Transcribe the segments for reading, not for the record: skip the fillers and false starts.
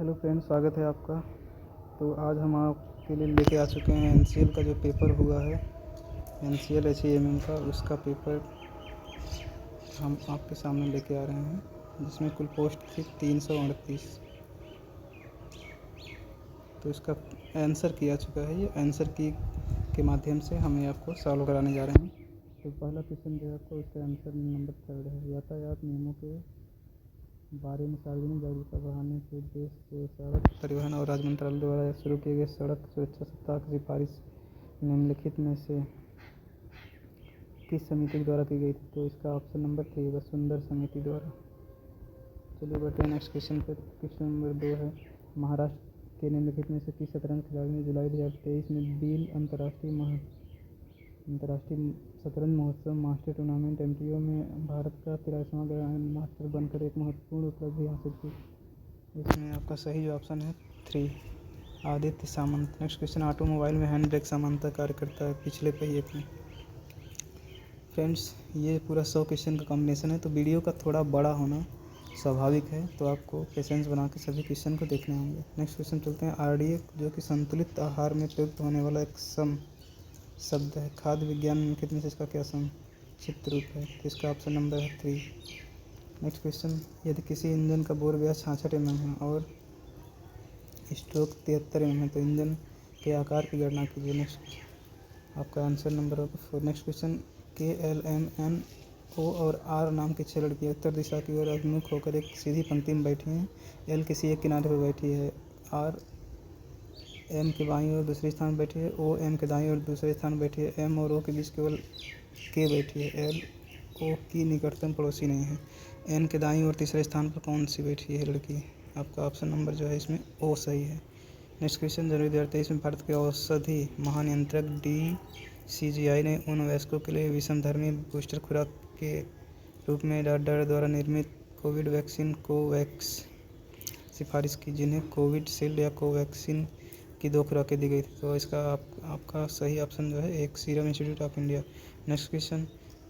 Hello friends, स्वागत है आपका। तो आज हम आपके लिए लेके आ चुके हैं एनसीएल का जो पेपर हुआ है, एनसीएल एचईएमएम का, उसका पेपर हम आपके सामने लेके आ रहे हैं, जिसमें कुल पोस्ट थी 338। तो इसका आंसर की आ चुका है। ये आंसर की के माध्यम से हमें आपको सॉल्व कराने जा रहे हैं। तो पहला क्वेश्चन जो है आपको, इसका आंसर नंबर 3 है। यातायात नियमों के बारे में सार्वजनिक जागरूकता बढ़ाने के उद्देश्य से सड़क परिवहन और राज्य मंत्रालय द्वारा शुरू किए गए सड़क सुरक्षा सप्ताह की सिफारिश निम्नलिखित में से किस समिति के द्वारा की गई थी? तो इसका ऑप्शन नंबर 3 वसुंधरा समिति द्वारा। चलिए बढ़ते हैं नेक्स्ट क्वेश्चन पर। क्वेश्चन नंबर 2 है, महाराष्ट्र के निम्नलिखित में से किस शतरंज खिलाड़ी ने जुलाई 2023 में बील अंतर्राष्ट्रीय शतरंज महोत्सव मास्टर टूर्नामेंट एमटीओ में भारत का 83वां ग्रैंड मास्टर बनकर एक महत्वपूर्ण उपलब्धि हासिल की? इसमें आपका सही जो ऑप्शन है 3 आदित्य सामंत। नेक्स्ट क्वेश्चन, ऑटोमोबाइल में हैंड ब्रेक सामान्यतः कार्य करता है पिछले पहिए में। फ्रेंड्स, ये पूरा 100 क्वेश्चन का कॉम्बिनेशन है, तो वीडियो का थोड़ा बड़ा होना स्वाभाविक है, तो आपको पेशेंस बना के सभी क्वेश्चन को देखने होंगे। नेक्स्ट क्वेश्चन चलते हैं। आरडीए जो कि संतुलित आहार में प्रयुक्त होने वाला एक शब्द है, खाद्य विज्ञान में कितने से इसका क्या संक्षिप्त रूप है? तो इसका ऑप्शन नंबर है 3। नेक्स्ट क्वेश्चन, यदि किसी इंजन का बोर व्यास 66 mm है और स्ट्रोक 73 mm है, तो इंजन के आकार की गणना कीजिए। नेक्स्ट आपका आंसर नंबर होगा 4। नेक्स्ट क्वेश्चन, KLMNO और R नाम की 6 लड़कियाँ उत्तर दिशा की ओर अभिमुख होकर एक सीधी पंक्ति में बैठी हैं। L किसी एक किनारे पर बैठी है, R M के बाईं ओर दूसरे स्थान पर बैठी है, O M के दाईं ओर दूसरे स्थान पर बैठी है, M और O के बीच केवल K बैठी है, L O की निकटतम पड़ोसी नहीं है, N के दाईं ओर तीसरे स्थान पर कौन सी बैठी है लड़की? आपका ऑप्शन नंबर जो है इसमें O सही है। नेक्स्ट क्वेश्चन, जनवरी 2023 में भारत के औषधि महानियंत्रक DCGI ने उन वयस्कों के लिए विषमधर्मी बूस्टर खुराक के रूप में डॉक्टर द्वारा निर्मित कोविड वैक्सीन कोवैक्स सिफारिश की, जिन्हें कोविशील्ड या कोवैक्सीन की 2 खुराकें दी गई थी। तो इसका आपका सही ऑप्शन जो है एक serum institute of India. Next question,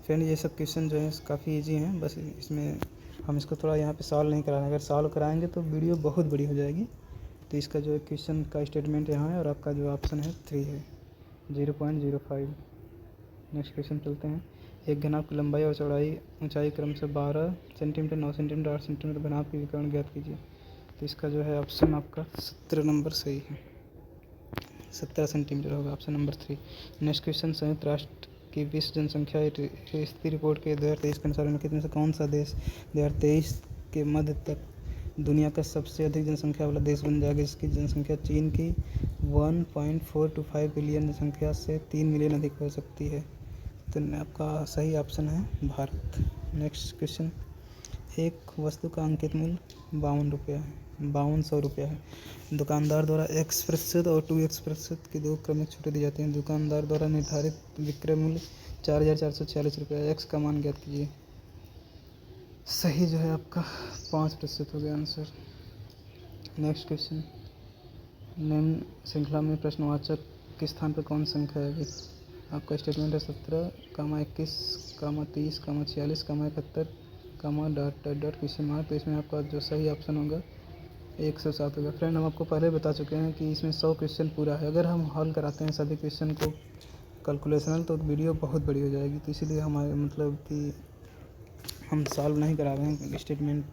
friend ये सब क्वेश्चन जो है काफ़ी इजी हैं, बस इसमें हम इसको थोड़ा यहाँ पे सॉल्व नहीं कराएंगे। अगर सॉल्व कराएंगे तो वीडियो बहुत बड़ी हो जाएगी। तो इसका जो क्वेश्चन का स्टेटमेंट यहाँ है और आपका जो ऑप्शन है 3 है, 0.05। नेक्स्ट क्वेश्चन चलते हैं। एक घनाभ की लंबाई और चौड़ाई ऊंचाई क्रमशः 12 सेंटीमीटर, 9 सेंटीमीटर, 8 सेंटीमीटर घनाभ की विकर्ण ज्ञात कीजिए। तो इसका जो है ऑप्शन आपका 17 नंबर सही है, 17 सेंटीमीटर होगा ऑप्शन नंबर 3। नेक्स्ट क्वेश्चन, संयुक्त राष्ट्र की विश्व जनसंख्या स्थिति रिपोर्ट के 2023 के अनुसार निम्नलिखित में से कौन सा देश 2023 के मध्य तक दुनिया का सबसे अधिक जनसंख्या वाला देश बन जाएगा, जिसकी जनसंख्या चीन की 1.425 बिलियन जनसंख्या से 3 मिलियन अधिक हो सकती है? तो आपका सही ऑप्शन है भारत। नेक्स्ट क्वेश्चन, एक वस्तु का अंकित मूल्य 52 रुपया है, 5200 रुपया है। दुकानदार द्वारा X% और 2X% की 2 क्रमिक छूटें दी जाती हैं। दुकानदार द्वारा निर्धारित विक्रय मूल्य 4446 रुपया, X का मान ज्ञात कीजिए। सही जो है आपका 5% हो गया आंसर। नेक्स्ट क्वेश्चन, निम्न श्रृंखला में प्रश्नवाचक के स्थान पर कौन संख्या है? आपका स्टेटमेंट है 17, 21, 30, 46, 71, डॉट क्वेश्चन मार्क। तो इसमें आपका जो सही ऑप्शन होगा 107 होगा। फ्रेंड, हम आपको पहले बता चुके हैं कि इसमें 100 क्वेश्चन पूरा है। अगर हम हल कराते हैं सभी क्वेश्चन को कैलकुलेशनल तो वीडियो बहुत बड़ी हो जाएगी, तो इसीलिए हमारे मतलब कि हम सॉल्व नहीं करा रहे हैं। स्टेटमेंट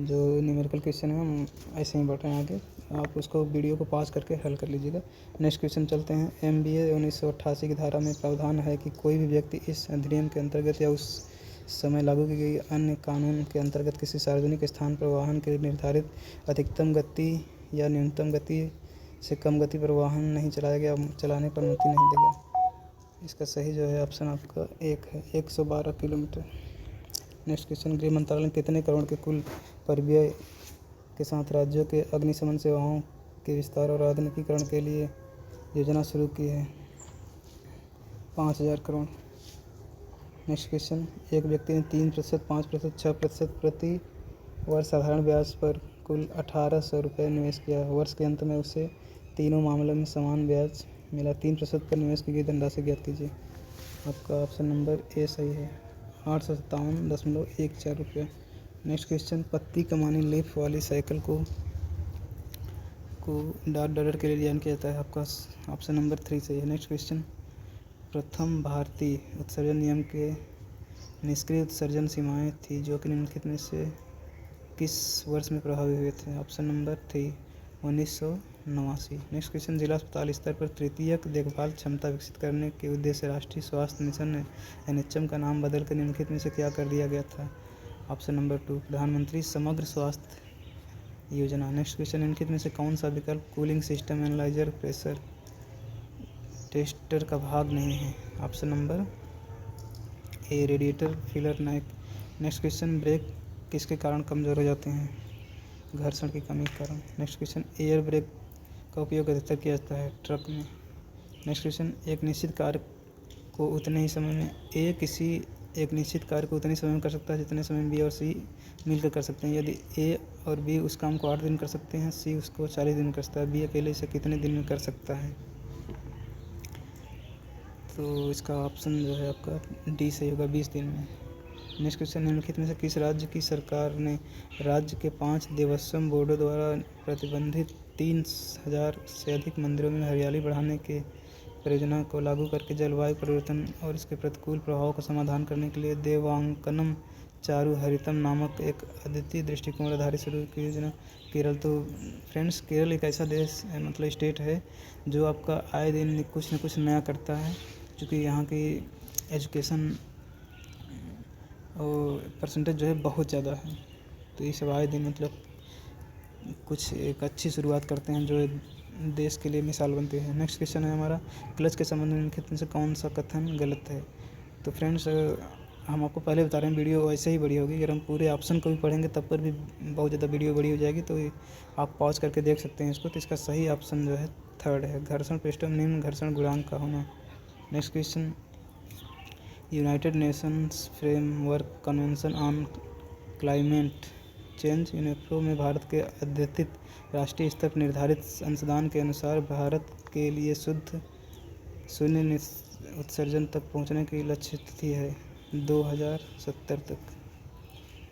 जो न्यूमेरिकल क्वेश्चन है हम ऐसे ही बढ़ रहे हैं आगे, आप उसको वीडियो को पॉज करके हल कर लीजिएगा। नेक्स्ट क्वेश्चन चलते हैं। MBA 1988 की धारा में प्रावधान है कि कोई भी व्यक्ति इस अधिनियम के अंतर्गत या उस समय लागू की गई अन्य कानून के अंतर्गत किसी सार्वजनिक स्थान पर वाहन के निर्धारित अधिकतम गति या न्यूनतम गति से कम गति पर वाहन नहीं चलाएगा, चलाने पर अनुमति नहीं देगा। इसका सही जो है ऑप्शन आपका 1 है, 112 किलोमीटर। नेक्स्ट क्वेश्चन, गृह मंत्रालय ने कितने करोड़ के कुल परिव्यय के साथ राज्यों के अग्निशमन सेवाओं के विस्तार और आधुनिकीकरण के लिए योजना शुरू की है? 5000 करोड़। नेक्स्ट क्वेश्चन, एक व्यक्ति ने 3%, 5%, 6% प्रति वर्ष साधारण ब्याज पर कुल 1800 रुपये निवेश किया। वर्ष के अंत में उसे तीनों मामलों में समान ब्याज मिला। 3% पर निवेश की गई धनराशि ज्ञात कीजिए। आपका ऑप्शन नंबर ए सही है, 857.14 रुपये। नेक्स्ट क्वेश्चन, पत्ती कमानी लीफ वाली साइकिल को को डार्क डॉलर के लिए डिजाइन किया जाता है। आपका ऑप्शन नंबर 3 सही है। नेक्स्ट क्वेश्चन, प्रथम भारतीय उत्सर्जन नियम के निष्क्रिय उत्सर्जन सीमाएं थी जो कि निम्नलिखित में से किस वर्ष में प्रभावी हुए थे? Option number 3 1989। नेक्स्ट क्वेश्चन, जिला अस्पताल स्तर पर तृतीयक देखभाल क्षमता विकसित करने के उद्देश्य से राष्ट्रीय स्वास्थ्य मिशन NHM का नाम बदलकर निम्नलिखित में से क्या कर दिया गया था? ऑप्शन नंबर 2 प्रधानमंत्री समग्र स्वास्थ्य योजना। नेक्स्ट क्वेश्चन, निम्नलिखित में से कौन सा विकल्प cooling system analyser pressure tester का भाग नहीं है? Option number A radiator filler neck. Next question, brake किसके कारण कमज़ोर हो जाते हैं? घर्षण की कमी के कारण। नेक्स्ट क्वेश्चन, एयर ब्रेक का उपयोग अधिकतर किया जाता है ट्रक में। नेक्स्ट क्वेश्चन, एक निश्चित कार्य को उतने ही समय में कर सकता है जितने समय बी और सी मिलकर कर सकते हैं। यदि ए और बी उस काम को 8 दिन कर सकते हैं, सी उसको 40 दिन कर सकता है, बी अकेले इसे कितने दिन में कर सकता है? तो इसका ऑप्शन जो है आपका डी सही होगा, 20 दिन में। नेक्स्ट क्वेश्चन, निम्नलिखित में से किस राज्य की सरकार ने राज्य के 5 देवस्थम बोर्डों द्वारा प्रतिबंधित 3000 से अधिक मंदिरों में हरियाली बढ़ाने के परियोजना को लागू करके जलवायु परिवर्तन और इसके प्रतिकूल प्रभावों का समाधान करने के लिए देवांकनम चारु हरितम नामक एक अद्वितीय दृष्टिकोण आधारित शुरू की योजना? केरल। तो फ्रेंड्स, केरल एक ऐसा देश मतलब स्टेट है जो आपका आए दिन कुछ न कुछ नया करता है, क्योंकि यहाँ की एजुकेशन और परसेंटेज जो है बहुत ज़्यादा है। तो ये सब आए दिन मतलब कुछ एक अच्छी शुरुआत करते हैं जो देश के लिए मिसाल बनते हैं। नेक्स्ट क्वेश्चन है हमारा, क्लच के संबंध में निम्नलिखित में से कौन सा कथन गलत है? तो फ्रेंड्स, हम आपको पहले बता रहे हैं वीडियो ऐसे ही बड़ी होगी। अगर हम पूरे ऑप्शन को भी पढ़ेंगे तब पर भी बहुत ज़्यादा वीडियो बड़ी हो जाएगी, तो आप पॉज करके देख सकते हैं इसको। तो इसका सही ऑप्शन जो है 3rd है, घर्षण पृष्ठम निम्न घर्षण गुणांक का होना। Next question, United Nations framework convention on climate change UNESCO में भारत के अध्यक्षित राष्ट्रीय स्तर पर निर्धारित अंशदान के अनुसार भारत के लिए शून्य उत्सर्जन तक पहुंचने की लक्ष्य तिथि है 2070 तक।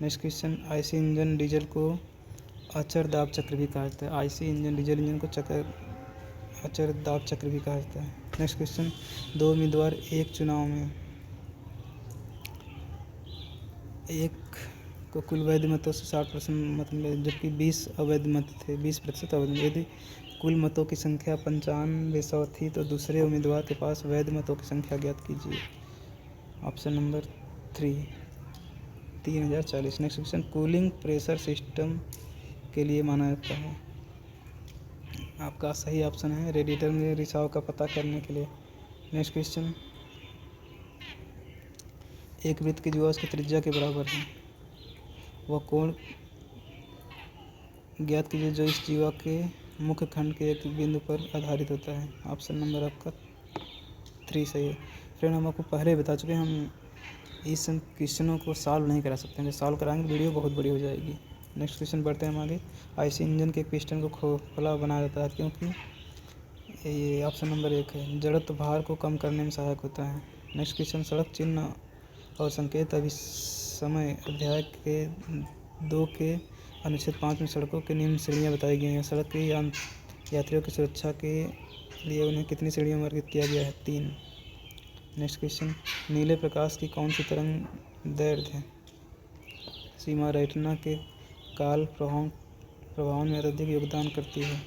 Next question, IC engine diesel को अचर दाब चक्र भी कहा जाता है। आईसी इंजन डीजल इंजन को अचर दाब चक्र भी कहा जाता है। नेक्स्ट क्वेश्चन, 2 उम्मीदवार एक चुनाव में एक को कुल वैध मतों से 60% मत मिले, जबकि 20 अवैध मत थे, 20% अवैध मत। यदि कुल मतों की संख्या 9500 थी तो दूसरे उम्मीदवार के पास वैध मतों की संख्या ज्ञात कीजिए। Option number 3 3040। Next question, cooling pressure system के लिए माना जाता है। आपका सही ऑप्शन है रेडिएटर में रिसाव का पता करने के लिए। नेक्स्ट क्वेश्चन, एक वृत्त की जीवा उसकी त्रिज्या के बराबर है, वह कोण ज्ञात कीजिए जो इस जीवा के मुख्य खंड के एक बिंदु पर आधारित होता है। ऑप्शन नंबर आपका 3 सही है। फ्रेंड, हम आपको पहले बता चुके हैं हम इस क्वेश्चनों को सॉल्व नहीं करा सकते हैं, जब सॉल्व कराएंगे वीडियो बहुत बड़ी हो जाएगी। नेक्स्ट क्वेश्चन बढ़ते हैं हम आगे। आईसी इंजन के पिस्टन को खोखला बनाया जाता है क्योंकि ये ऑप्शन नंबर 1 है, जड़त्व भार को कम करने में सहायक होता है। नेक्स्ट क्वेश्चन, सड़क चिन्ह और संकेत अभिसमय अध्याय के 2 के अनुच्छेद 5 में सड़कों की निम्न श्रेणियाँ बताई गई हैं। सड़क के यात्रियों की सुरक्षा के लिए उन्हें कितनी श्रेणियों में वर्गीकृत किया गया है? 3। नेक्स्ट क्वेश्चन, नीले प्रकाश की कौन सी तरंग दैर्ध्य सीमा रेटिना के काल प्रभावन में अत्यधिक योगदान करती है?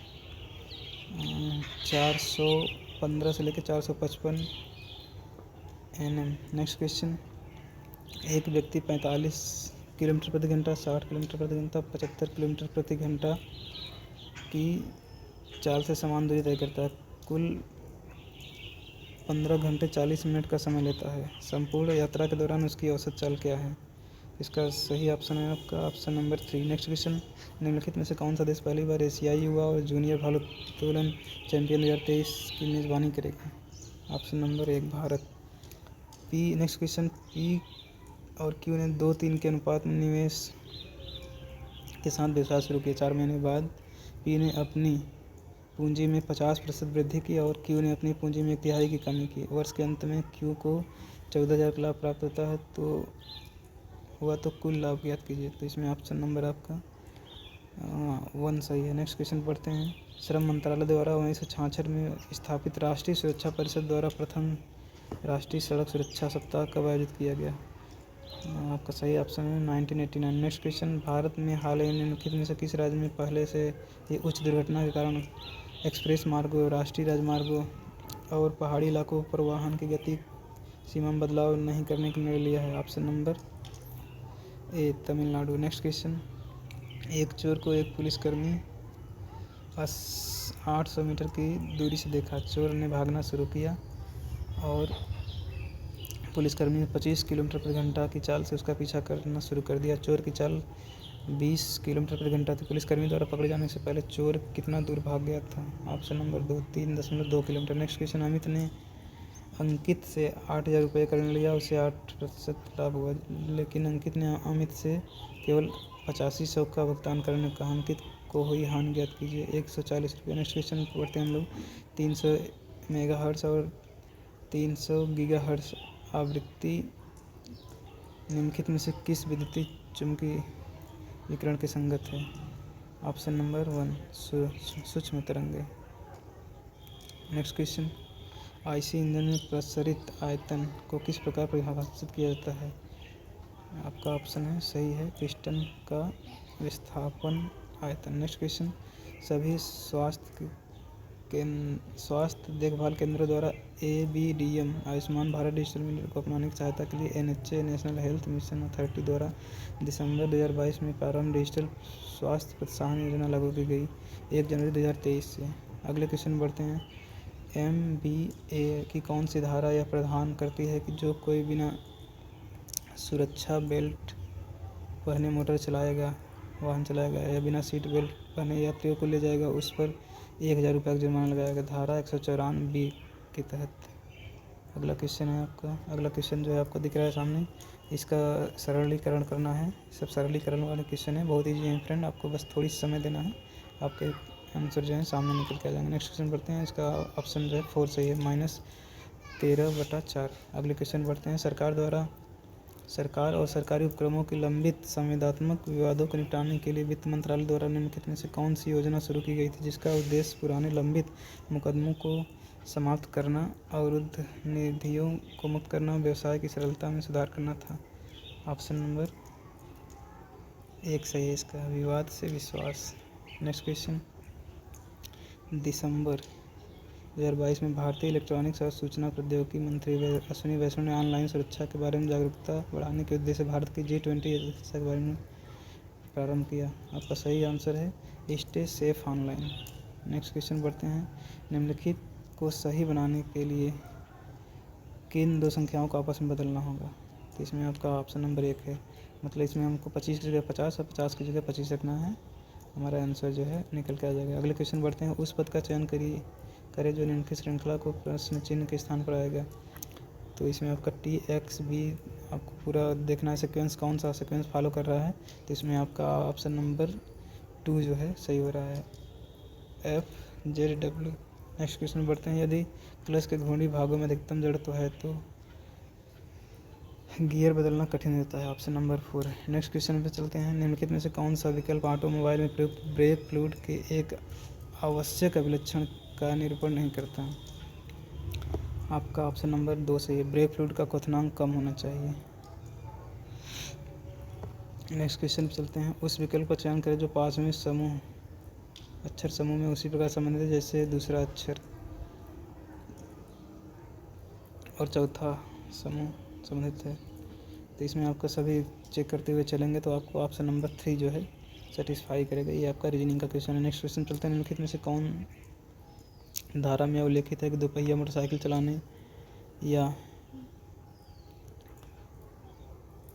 415 से लेकर 455 nm। नेक्स्ट क्वेश्चन, एक व्यक्ति 45 किलोमीटर प्रति घंटा, 60 किलोमीटर प्रति घंटा, 75 किलोमीटर प्रति घंटा की चाल से समान दूरी तय करता है, कुल 15 घंटे 40 मिनट का समय लेता है। संपूर्ण यात्रा के दौरान उसकी औसत चाल क्या है? इसका सही ऑप्शन है आपका ऑप्शन नंबर 3। नेक्स्ट क्वेश्चन, निम्नलिखित में से कौन सा देश पहली बार एशियाई युवा और जूनियर भारोत्तोलन चैंपियन 2023 की मेज़बानी करेगा? Option number 1 Bharat. Next question, P और क्यू ने 2-3 के अनुपात में निवेश के साथ व्यवसाय शुरू किया। 4 महीने बाद पी ने अपनी पूंजी में 50% वृद्धि की और क्यू ने अपनी पूंजी में 1/3 की कमी की। वर्ष के अंत में क्यू को 14,000 का लाभ प्राप्त होता है, तो कुल लाभ ज्ञात कीजिए। तो इसमें ऑप्शन नंबर आपका 1 सही है। नेक्स्ट क्वेश्चन पढ़ते हैं। श्रम मंत्रालय द्वारा 1966 में स्थापित राष्ट्रीय सुरक्षा परिषद द्वारा प्रथम राष्ट्रीय सड़क सुरक्षा सप्ताह कब आयोजित किया गया? आपका सही ऑप्शन है 1989। Next question. भारत में हाल ही में निम्नलिखित में से किस राज्य में पहले से ही उच्च दुर्घटना के कारण एक्सप्रेस मार्गों, राष्ट्रीय राजमार्गों और पहाड़ी इलाकों पर वाहन की गति सीमा में बदलाव नहीं करने का निर्णय लिया है? ऑप्शन नंबर ए तमिलनाडु। Next question. एक चोर को एक पुलिसकर्मी 800 मीटर की दूरी से देखा। चोर ने भागना शुरू किया और पुलिसकर्मी ने 25 किलोमीटर प्रति घंटा की चाल से उसका पीछा करना शुरू कर दिया। चोर की चाल 20 किलोमीटर प्रति घंटा थी। पुलिसकर्मी द्वारा पकड़े जाने से पहले चोर कितना दूर भाग गया था? Option number 2 3.2 kilometre. Next question. Amit ने अंकित से 8,000 रुपये का ऋण लिया, उसे 8% लाभ हुआ, लेकिन अंकित ने अमित से केवल 8500 का भुगतान करने को कहा। अंकित को हुई हानि ज्ञात कीजिए। 140 रुपये। नेक्स्ट क्वेश्चन पढ़ते हैं हम लोग। 300 मेगाहर्ट्ज़ और 300 गीगाहर्ट्ज़ आवृत्ति निम्नलिखित में से किस विद्युतीय चुम्बकीय विकिरण के संगत है? ऑप्शन नंबर 1 सूक्ष्म तरंगें। Next question. आईसी इंजन में प्रसारित आयतन को किस प्रकार परिभाषित किया जाता है? आपका ऑप्शन है सही है पिस्टन का विस्थापन आयतन। Next question. सभी स्वास्थ्य देखभाल केंद्रों द्वारा ABDM Ayushman Bharat digital meter को अपनाने की सहायता के लिए NHA national health mission authority द्वारा दिसंबर 2022 में प्रारंभ डिजिटल स्वास्थ्य प्रोत्साहन योजना लागू की गई 1 जनवरी 2023 से। अगले क्वेश्चन बढ़ते हैं। MBA की कौन सी धारा यह प्रदान करती है कि जो कोई बिना सुरक्षा बेल्ट पहने वाहन चलाएगा या बिना सीट बेल्ट पहने यात्रियों को ले जाएगा उस पर 1,000 रुपये का जुर्माना लगाएगा? धारा 194B के तहत। अगला क्वेश्चन है आपका। अगला क्वेश्चन जो है आपको दिख रहा है सामने, इसका सरलीकरण करना है। सब सरलीकरण वाले क्वेश्चन है, बहुत ईजी है फ्रेंड, आपको बस थोड़ी समय देना है, आपके आंसर जो है सामने निकल के आ जाएंगे। नेक्स्ट क्वेश्चन पढ़ते हैं। इसका ऑप्शन जो है 4 सही है, -13/4। अगले क्वेश्चन पढ़ते हैं। सरकार और सरकारी उपक्रमों के लंबित संविदात्मक विवादों को निपटाने के लिए वित्त मंत्रालय द्वारा निम्नलिखित में से कौन सी योजना शुरू की गई थी, जिसका उद्देश्य पुराने लंबित मुकदमों को समाप्त करना, अवरुद्ध निधियों को मुक्त करना, व्यवसाय की सरलता में सुधार करना था? ऑप्शन नंबर 1 सही है इसका, विवाद से विश्वास। Next question. दिसंबर 2022 में भारतीय इलेक्ट्रॉनिक्स और सूचना प्रौद्योगिकी मंत्री अश्विनी वैष्णव ने ऑनलाइन सुरक्षा के बारे में जागरूकता बढ़ाने के उद्देश्य से भारत की G20 अध्यक्षता के बारे में प्रारंभ किया। आपका सही आंसर है stay safe online. Next question बढ़ते हैं। निम्नलिखित को सही बनाने के लिए किन 2 संख्याओं को आपस में बदलना होगा? तो इसमें आपका ऑप्शन नंबर 1 है, मतलब इसमें हमको 25 की जगह 50 और 50 की जगह 25 रखना है, हमारा आंसर जो है निकल के आ जाएगा। अगले क्वेश्चन बढ़ते हैं। उस पद का चयन करें जो निम्नलिखित श्रृंखला को प्रश्न चिन्ह के स्थान पर आएगा। तो इसमें आपका TXB आपको पूरा देखना है, सीक्वेंस कौन सा सीक्वेंस फॉलो कर रहा है। तो इसमें आपका ऑप्शन नंबर 2 जो है सही हो रहा है, FZW। नेक्स्ट क्वेश्चन बढ़ते हैं। यदि क्लच के घूर्णी भागों में अधिकतम जड़त्व है तो गियर बदलना कठिन होता है। Option number 4। नेक्स्ट क्वेश्चन पे चलते हैं। निम्नलिखित में से कौन सा विकल्प ऑटोमोबाइल में प्रयुक्त ब्रेक फ्लूइड के एक आवश्यक अभिलक्षण का निरूपण नहीं करता? आपका ऑप्शन नंबर 2 सही है, ब्रेक फ्लूइड का क्वथनांक कम होना चाहिए। नेक्स्ट क्वेश्चन पे चलते हैं। उस विकल्प का चयन करें जो पास में अक्षर समूह में उसी प्रकार संबंधित है जैसे दूसरा अक्षर और चौथा समूह संबंधित है। तो इसमें आपका सभी चेक करते हुए चलेंगे तो आपको ऑप्शन नंबर 3 जो है सेटिस्फाई करेगा। ये आपका रीजनिंग का क्वेश्चन है। नेक्स्ट क्वेश्चन चलते हैं। निम्नलिखित में से कौन धारा में उल्लेखित है कि दोपहिया मोटरसाइकिल चलाने या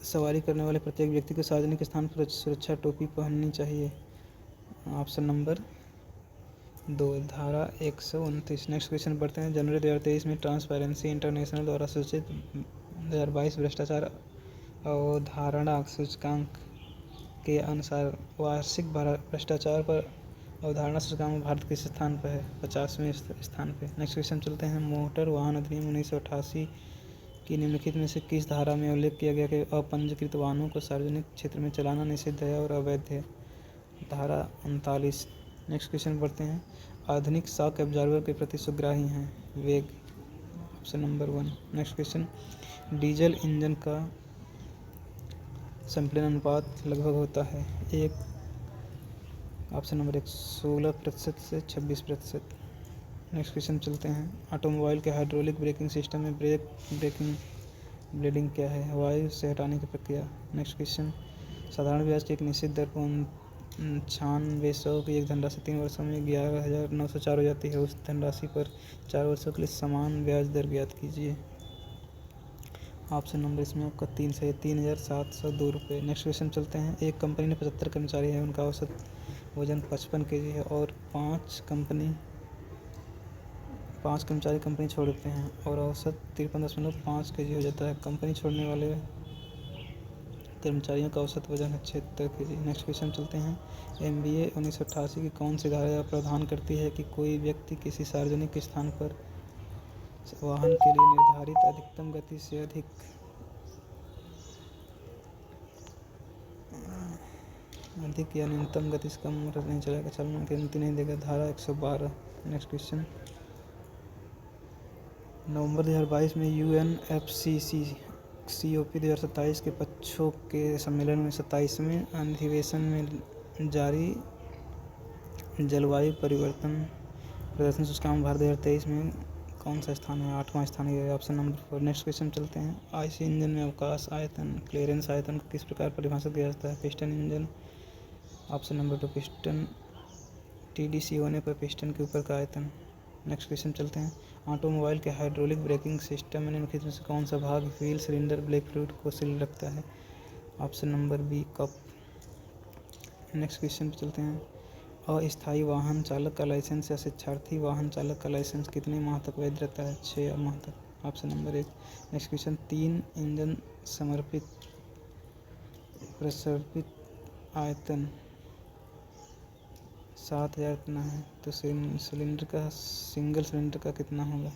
सवारी करने वाले प्रत्येक व्यक्ति को सार्वजनिक स्थान पर सुरक्षा टोपी पहननी चाहिए? ऑप्शन नंबर 2 धारा 129। नेक्स्ट क्वेश्चन पढ़ते हैं। जनवरी 2023 में ट्रांसपेरेंसी इंटरनेशनल द्वारा सूचित 2022 भ्रष्टाचार अवधारणा सूचकांक के अनुसार वार्षिक भ्रष्टाचार पर अवधारणा सूचकांक में भारत किस स्थान पर है? 50वें स्थान पे। नेक्स्ट क्वेश्चन चलते हैं। मोटर वाहन अधिनियम 1988 की निम्नलिखित में से किस धारा में उल्लेख किया गया कि अपंजीकृत वाहनों को सार्वजनिक क्षेत्र में चलाना निषिद्ध है और अवैध है? धारा 39। नेक्स्ट क्वेश्चन पढ़ते हैं। आधुनिक शॉक एब्जॉर्बर के प्रति सुग्राही हैं। वेग, option number 1। Next question, diesel engine का संपीड़न अनुपात लगभग होता है। एक, ऑप्शन नंबर 1 16% से 26%। नेक्स्ट क्वेश्चन चलते हैं। ऑटोमोबाइल के हाइड्रोलिक ब्रेकिंग सिस्टम में ब्लेडिंग क्या है? वायु से हटाने की प्रक्रिया। नेक्स्ट क्वेश्चन, साधारण ब्याज की एक निश्चित दर 9500 की एक धनराशि 3 वर्षों में 11,904 हो जाती है। उस धनराशि पर 4 वर्षों के लिए समान ब्याज दर ज्ञात कीजिए। ऑप्शन नंबर इसमें आपका 3 से 3,702 रुपये। नेक्स्ट क्वेश्चन चलते हैं। एक कंपनी ने 75 कर्मचारी हैं, उनका औसत वजन 55 kg है और 5 कर्मचारी कंपनी छोड़ देते हैं और औसत 53.5 kg हो जाता है। कंपनी छोड़ने वाले कर्मचारियों का औसत वजन है 76 kg। नेक्स्ट क्वेश्चन चलते हैं। MBA 1988 की कौन सी धारा प्रावधान करती है कि कोई व्यक्ति किसी सार्वजनिक स्थान पर वाहन के लिए निर्धारित अधिकतम गति से अधिक या न्यूनतम गति से कम मोटर नहीं चलाएगा, चालन की अनुमति नहीं देगा। धारा 112। नेक्स्ट क्वेश्चन, नवंबर 2022 में UNFCCC COP 2027 के पक्षों के सम्मेलन में 27वें अधिवेशन में जारी जलवायु परिवर्तन प्रदर्शन सूचकांक भारत 2023 में कौन सा स्थान है? 8वां स्थान है, ऑप्शन नंबर 4। नेक्स्ट क्वेश्चन चलते हैं। आईसी इंजन में अवकाश आयतन क्लियरेंस आयतन को किस प्रकार परिभाषित किया जाता है? Piston engine, option number 2 piston TDC होने पर पिस्टन के ऊपर का आयतन। नेक्स्ट क्वेश्चन चलते हैं। ऑटोमोबाइल के हाइड्रोलिक ब्रेकिंग सिस्टम में निम्नलिखित में से कौन सा भाग व्हील सिलेंडर ब्रेक फ्लूइड को सील रखता है? Option number B cup. Next question पे चलते हैं। अस्थायी वाहन चालक का लाइसेंस या शिक्षार्थी वाहन चालक का लाइसेंस कितने माह तक वैध रहता है? 6 माह तक, option number 1। Next question, 3 engine प्रसर्पित आयतन 7000 इतना है, तो सिंगल सिलेंडर का कितना होगा?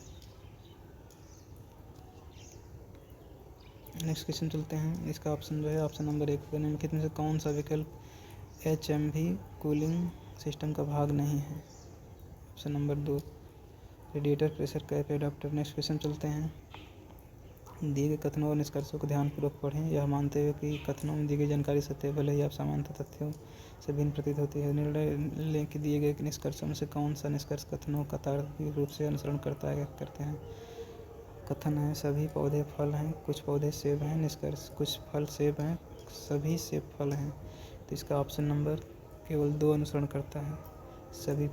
नेक्स्ट क्वेश्चन चलते हैं। इसका ऑप्शन जो है ऑप्शन नंबर 1 निम्नलिखित में से कौन सा विकल्प HMV कूलिंग सिस्टम का भाग नहीं है? Option number 2 radiator pressure cap adaptor. Next question चलते हैं। दिए गए कथनों और निष्कर्षों को ध्यानपूर्वक पढ़ें, यह मानते हुए कि कथनों में दी गई जानकारी सत्य भले ही आप सामान्य तथ्यों से भिन्न प्रतीत होती है। निर्णय लें कि दिए गए निष्कर्षों में से कौन सा निष्कर्ष कथनों का तार्किक रूप से अनुसरण करते हैं। कथन है सभी पौधे फल हैं, कुछ पौधे सेब हैं। निष्कर्ष कुछ फल सेब हैं, सभी सेब फल हैं। तो इसका ऑप्शन नंबर केवल 2 अनुसरण करता है, सभी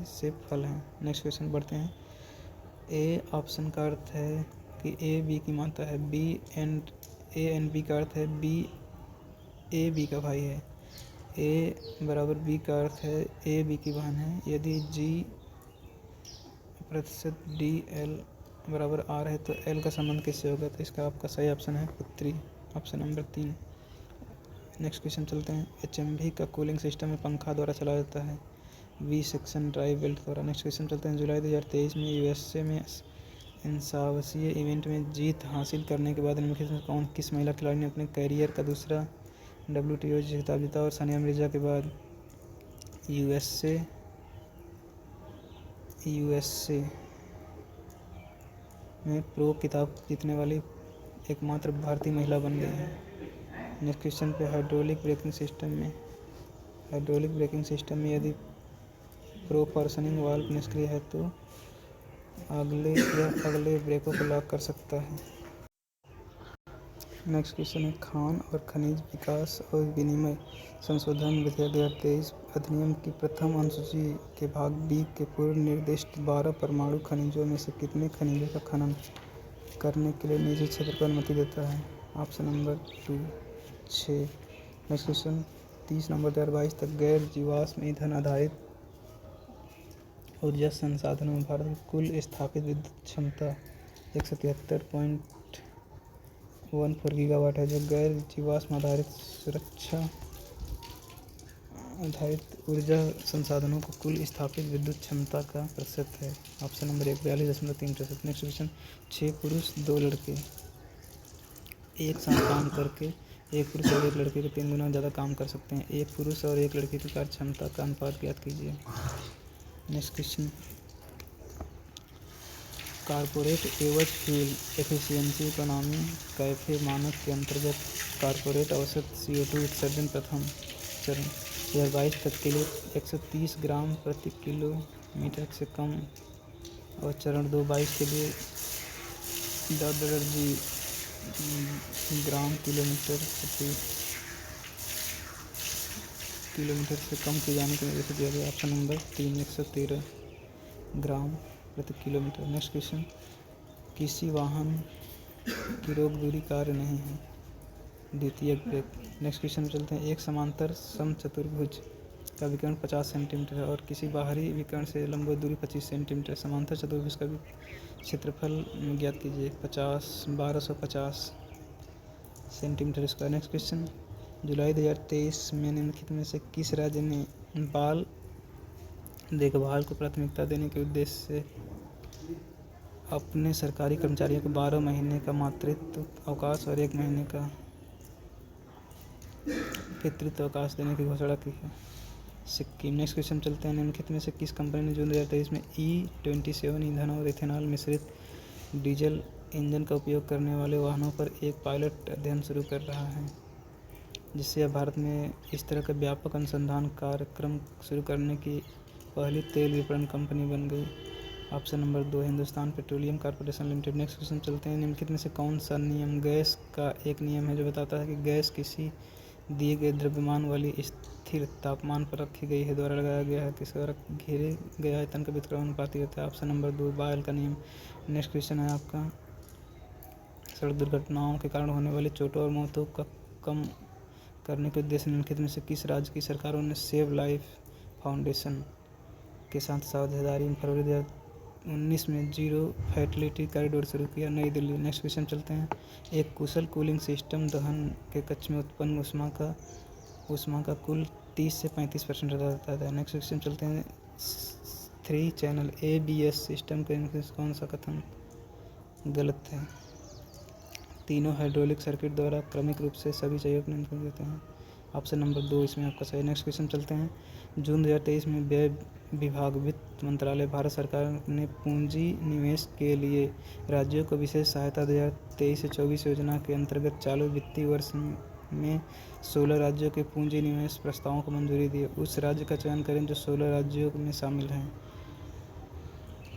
सेब फल हैं। नेक्स्ट क्वेश्चन बढ़ते हैं। ए ऑप्शन का अर्थ है कि A B की माता है, A एंड B का अर्थ है A B का भाई है, A बराबर B का अर्थ है A B की बहन है। यदि G प्रतिशत DL बराबर R है तो L का संबंध किससे होगा? तो इसका आपका सही ऑप्शन है पुत्री, ऑप्शन नंबर 3। नेक्स्ट क्वेश्चन चलते हैं। HMV का कूलिंग सिस्टम में पंखा द्वारा चलाया जाता है, V सेक्शन ड्राइव बेल्ट द्वारा। नेक्स्ट क्वेश्चन चलते हैं। जुलाई 2023 में USA में इंसावसीय इवेंट में जीत हासिल करने के बाद निम्नलिखित में किस महिला खिलाड़ी ने अपने कैरियर का दूसरा WTO खिताब जीता? और सानिया मिर्जा के बाद USA में प्रो खिताब जीतने वाली एकमात्र भारतीय महिला बन गई है। नेक्स्ट क्वेश्चन पे हाइड्रोलिक ब्रेकिंग सिस्टम में यदि प्रोपोर्शनिंग वाल्व निष्क्रिय है तो अगले ब्रेकों को लॉक कर सकता है। नेक्स्ट क्वेश्चन है। खान और खनिज विकास और विनिमय संशोधन विधेयक 2023 अधिनियम की प्रथम अनुसूची के भाग बी के पूर्व निर्दिष्ट 12 परमाणु खनिजों में से कितने खनिजों का खनन करने के लिए निजी क्षेत्र को अनुमति देता है? Option number 2 6। नेक्स्ट क्वेश्चन 30 नवंबर 2022 तक गैर जीवाश्म ईंधन आधारित ऊर्जा संसाधनों में भारत की कुल स्थापित विद्युत क्षमता 173.14 गीगावाट है, जो गैर जीवाश्म आधारित सुरक्षा आधारित ऊर्जा संसाधनों को कुल स्थापित विद्युत क्षमता का प्रतिशत है। Option number 1 42.3%। नेक्स्ट क्वेश्चन 6 पुरुष 2 लड़के एक साथ काम करके एक पुरुष और एक लड़के के 3 गुना ज़्यादा काम कर सकते हैं। एक पुरुष और एक लड़के की कार्य क्षमता का अनुपात ज्ञात कीजिए। नेक्स्ट क्वेश्चन, कॉर्पोरेट एवज फ्यूल एफिशिएंसी इकोनॉमी कैफे मानक के अंतर्गत कॉर्पोरेट औसत CO2 उत्सर्जन प्रथम चरण 2022 तक के लिए 130 ग्राम प्रति किलोमीटर से कम और चरण 2022 के लिए जी ग्राम किलोमीटर से कम किए जाने के निर्देश दिया गया। ऑप्शन नंबर 3 113 ग्राम प्रति किलोमीटर। नेक्स्ट क्वेश्चन, किसी वाहन की रोक दूरी कार्य नहीं है, द्वितीय ब्रेक। नेक्स्ट क्वेश्चन में चलते हैं, एक समांतर समचतुर्भुज का विकर्ण 50 सेंटीमीटर है और किसी बाहरी विकर्ण से लंबवत दूरी 25 सेंटीमीटर। समांतर चतुर्भुज का क्षेत्रफल ज्ञात कीजिए। 1250 सेंटीमीटर स्क्वायर। नेक्स्ट क्वेश्चन, जुलाई 2023 में निम्नलिखित में से किस राज्य ने बाल देखभाल को प्राथमिकता देने के उद्देश्य से अपने सरकारी कर्मचारियों को 12 महीने का मातृत्व अवकाश और 1 महीने का पितृत्व अवकाश देने की घोषणा की है? सिक्किम। नेक्स्ट क्वेश्चन चलते हैं, निम्नलिखित में से किस कंपनी ने जून 2023 में E27 ईंधन और इथेनॉल मिश्रित डीजल इंजन का उपयोग करने वाले वाहनों पर एक पायलट अध्ययन शुरू कर रहा है, जिससे यह भारत में इस तरह का व्यापक अनुसंधान कार्यक्रम शुरू करने की पहली तेल विपणन कंपनी बन गई? Option number 2 Hindustan petroleum corporation limited. Next question चलते हैं, निम्नलिखित में से कौन सा नियम गैस का एक नियम है जो बताता है कि गैस किसी दिए गए द्रव्यमान वाली स्थिर तापमान पर रखी गई है द्वारा लगाया गया है, किस द्वारा घेरे गए आयतन का व्युत्क्रमानुपाती होता है? ऑप्शन नंबर 2 बायल का नियम। नेक्स्ट क्वेश्चन है आपका, सड़क दुर्घटनाओं के कारण होने वाली चोटों और मौतों का कम करने के उद्देश्य निम्नलिखित में से किस राज्य की सरकारों ने सेव लाइफ फाउंडेशन के साथ साझेदारी में फरवरी 2019 में जीरो फैटिलिटी कॉरिडोर शुरू किया? नई दिल्ली। नेक्स्ट क्वेश्चन चलते हैं, एक कुशल कूलिंग सिस्टम दहन के कक्ष में उत्पन्न ऊष्मा का कुल 30 से 35% रहता है। नेक्स्ट क्वेश्चन चलते हैं, 3 चैनल ABS सिस्टम के इनमें से कौन सा कथन गलत है? तीनों हाइड्रोलिक सर्किट द्वारा क्रमिक रूप से सभी चाहिए को नियंत्रण देते हैं। ऑप्शन नंबर 2 इसमें आपका सही। नेक्स्ट क्वेश्चन चलते हैं, जून 2023 में व्यय विभाग वित्त मंत्रालय भारत सरकार ने पूंजी निवेश के लिए राज्यों को विशेष सहायता 2023 से 24 योजना के अंतर्गत चालू वित्तीय वर्ष में 16 राज्यों के पूंजी निवेश प्रस्तावों को मंजूरी दी। उस राज्य का चयन करें जो 16 राज्यों में शामिल हैं।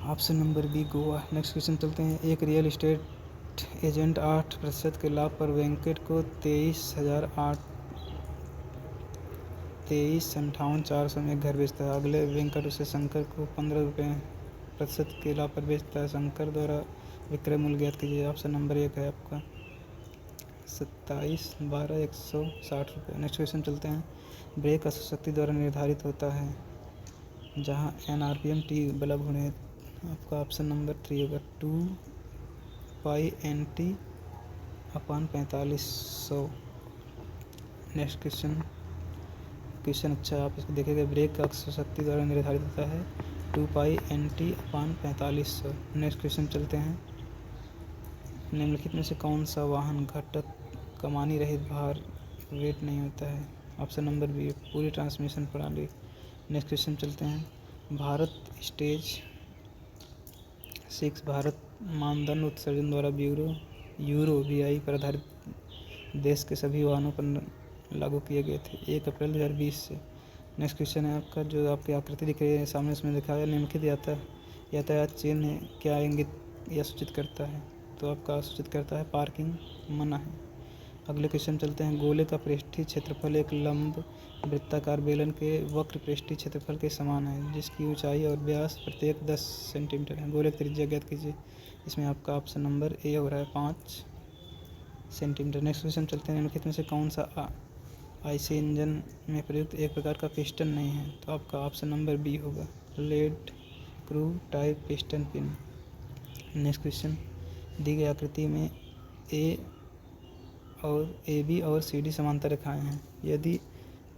Option number B Goa. Next question चलते हैं, एक रियल एस्टेट एजेंट 8% के लाभ पर वेंकट को 23,58,400 में घर बेचता है। अगले वेंकट उसे शंकर को 15% के लाभ पर बेचता है। शंकर द्वारा विक्रय मूल्य ज्ञात कीजिए। ऑप्शन नंबर 1 है आपका 27,12,160 रुपये। नेक्स्ट क्वेश्चन चलते हैं, ब्रेक अश्व शक्ति द्वारा निर्धारित होता है जहां NRPM T बल गुण है। आपका ऑप्शन नंबर 3 होगा 2π/NT/4500। नेक्स्ट क्वेश्चन अच्छा आप इसको देखेंगे, ब्रेक अश्व शक्ति द्वारा निर्धारित होता है 2π/NT/4500। नेक्स्ट क्वेश्चन चलते हैं, निम्नलिखित में से कौन सा वाहन घटक कमानी रहित भार वेट नहीं होता है? ऑप्शन नंबर बी पूरी ट्रांसमिशन प्रणाली। नेक्स्ट क्वेश्चन चलते हैं, भारत स्टेज 6 भारत मानदंड उत्सर्जन द्वारा यूरो BI पर आधारित देश के सभी वाहनों पर लागू किए गए थे 1 अप्रैल 2020 से। नेक्स्ट क्वेश्चन है आपका, जो आपकी आकृति दिख रही है सामने उसमें दिखा है, निम्नलिखित यातायात चिन्ह क्या इंगित या सूचित करता है? तो आपका सूचित करता है पार्किंग मना है। अगले क्वेश्चन चलते हैं, गोले का पृष्ठीय क्षेत्रफल एक लंब वृत्ताकार बेलन के वक्र पृष्ठीय क्षेत्रफल के समान है जिसकी ऊंचाई और व्यास प्रत्येक 10 सेंटीमीटर है। गोले की त्रिज्या ज्ञात कीजिए। इसमें आपका ऑप्शन नंबर ए हो रहा है 5 सेंटीमीटर। नेक्स्ट क्वेश्चन चलते हैं, निम्नलिखित में से कौन सा IC इंजन में प्रयुक्त एक प्रकार का पिस्टन नहीं है? तो आपका ऑप्शन नंबर बी होगा lead crew type piston pin. Next question, दी गई आकृति में AB और CD समांतर रेखाएं हैं। यदि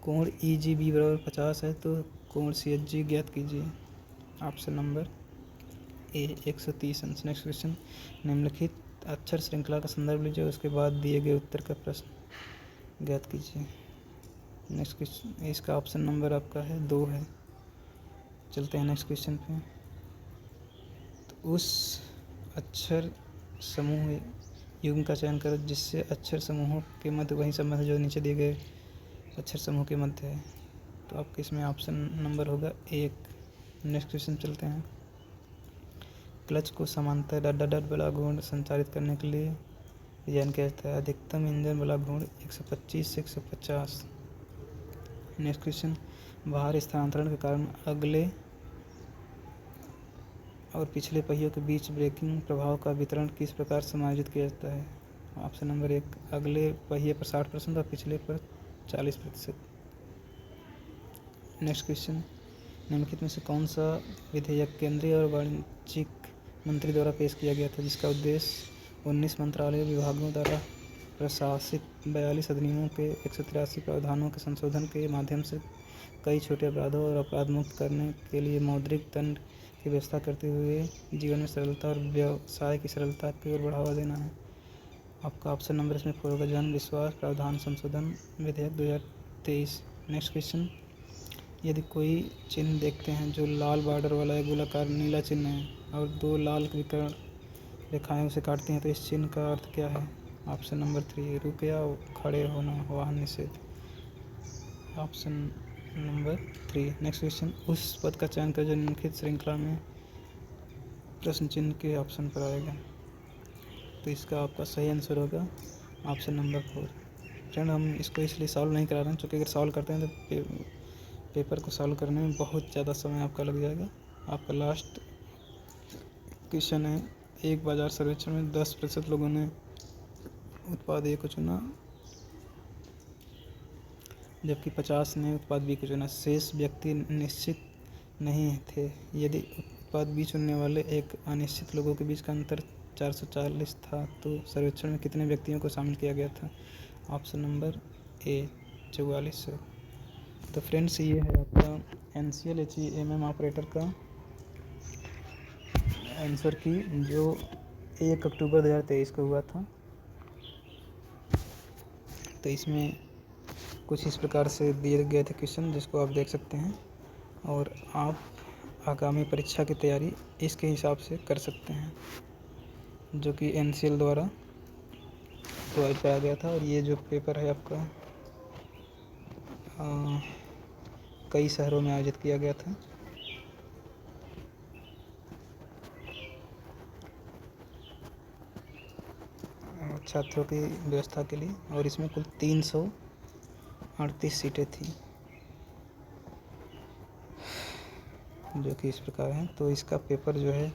कोण EGB बराबर 50 है तो कोण CHG ज्ञात कीजिए। ऑप्शन नंबर ए 130 अंश। नेक्स्ट क्वेश्चन, निम्नलिखित अक्षर श्रृंखला का संदर्भ लीजिए उसके बाद दिए गए उत्तर का प्रश्न ज्ञात कीजिए। नेक्स्ट क्वेश्चन, इसका ऑप्शन नंबर आपका है 2 है। चलते हैं नेक्स्ट क्वेश्चन पे। तो उस अक्षर समूह युग्म का चयन करो जिससे अक्षर समूहों के मध्य वही संबंध जो नीचे दिए गए अक्षर समूह के मध्य है। तो आपके इसमें ऑप्शन नंबर होगा 1। नेक्स्ट क्वेश्चन चलते हैं। क्लच को समांतर डट बला घूर्ण संचालित करने के लिए डिजाइन किया जाता है। अधिकतम इंजन बला घूर्ण 125 से 150। नेक्स्ट क्वेश्चन, भार स्थानांतरण के कारण अगले और पिछले पहियों के बीच ब्रेकिंग प्रभाव का वितरण किस प्रकार समायोजित किया जाता है। ऑप्शन नंबर 1, अगले पहिए पर 60% और पिछले पर 40%। नेक्स्ट क्वेश्चन, निम्नलिखित में से कौन सा विधेयक केंद्रीय और वाणिज्यिक मंत्री द्वारा पेश किया गया था जिसका उद्देश्य 19 मंत्रालय विभागों द्वारा प्रशासित 42 अधिनियमों के 183 प्रावधानों के संशोधन के माध्यम से कई छोटे अपराधों और अपराध मुक्त करने के लिए मौद्रिक दंड की व्यवस्था करते हुए जीवन में सरलता और व्यवसाय की सरलता की ओर बढ़ावा देना है। आपका ऑप्शन नंबर इसमें 4 होगा, जन विश्वास प्रावधान संशोधन विधेयक 2023। नेक्स्ट क्वेश्चन, यदि कोई चिन्ह देखते हैं जो लाल बॉर्डर वाला एक गोलाकार नीला चिन्ह है और 2 लाल विकर्ण रेखाएं उसे काटती हैं तो इस चिन्ह का अर्थ क्या है। ऑप्शन नंबर 3, रुक या खड़े होना, वाहन निषेध। Option number 3। नेक्स्ट क्वेश्चन, उस पद का चयन कर जो निम्नलिखित श्रृंखला में प्रश्न चिन्ह के ऑप्शन पर आएगा। तो इसका आपका सही आंसर होगा ऑप्शन नंबर 4। फ्रेंड, हम इसको इसलिए सॉल्व नहीं करा रहे हैं क्योंकि अगर सॉल्व करते हैं तो पेपर को सॉल्व करने में बहुत ज़्यादा समय आपका लग जाएगा। आपका लास्ट क्वेश्चन है, एक बाजार सर्वेक्षण में 10% लोगों ने उत्पाद ए को चुना जबकि 50 ने उत्पाद बी को चुना। शेष व्यक्ति निश्चित नहीं थे। यदि उत्पाद बी चुनने वाले एक अनिश्चित लोगों के बीच का अंतर 440 था तो सर्वेक्षण में कितने व्यक्तियों को शामिल किया गया था। ऑप्शन नंबर ए 4400। तो फ्रेंड्स, ये है आपका NCL HEMM ऑपरेटर का आंसर की जो 1 अक्टूबर 2023 को हुआ था। तो इसमें कुछ इस प्रकार से दिए गए थे क्वेश्चन जिसको आप देख सकते हैं और आप आगामी परीक्षा की तैयारी इसके हिसाब से कर सकते हैं जो कि NCL द्वारा प्रोवाइड कराया गया था। और ये जो पेपर है आपका कई शहरों में आयोजित किया गया था। छात्रों की व्यवस्था के लिए, और इसमें कुल 338 सीटें थी जो कि इस प्रकार हैं। तो इसका पेपर जो है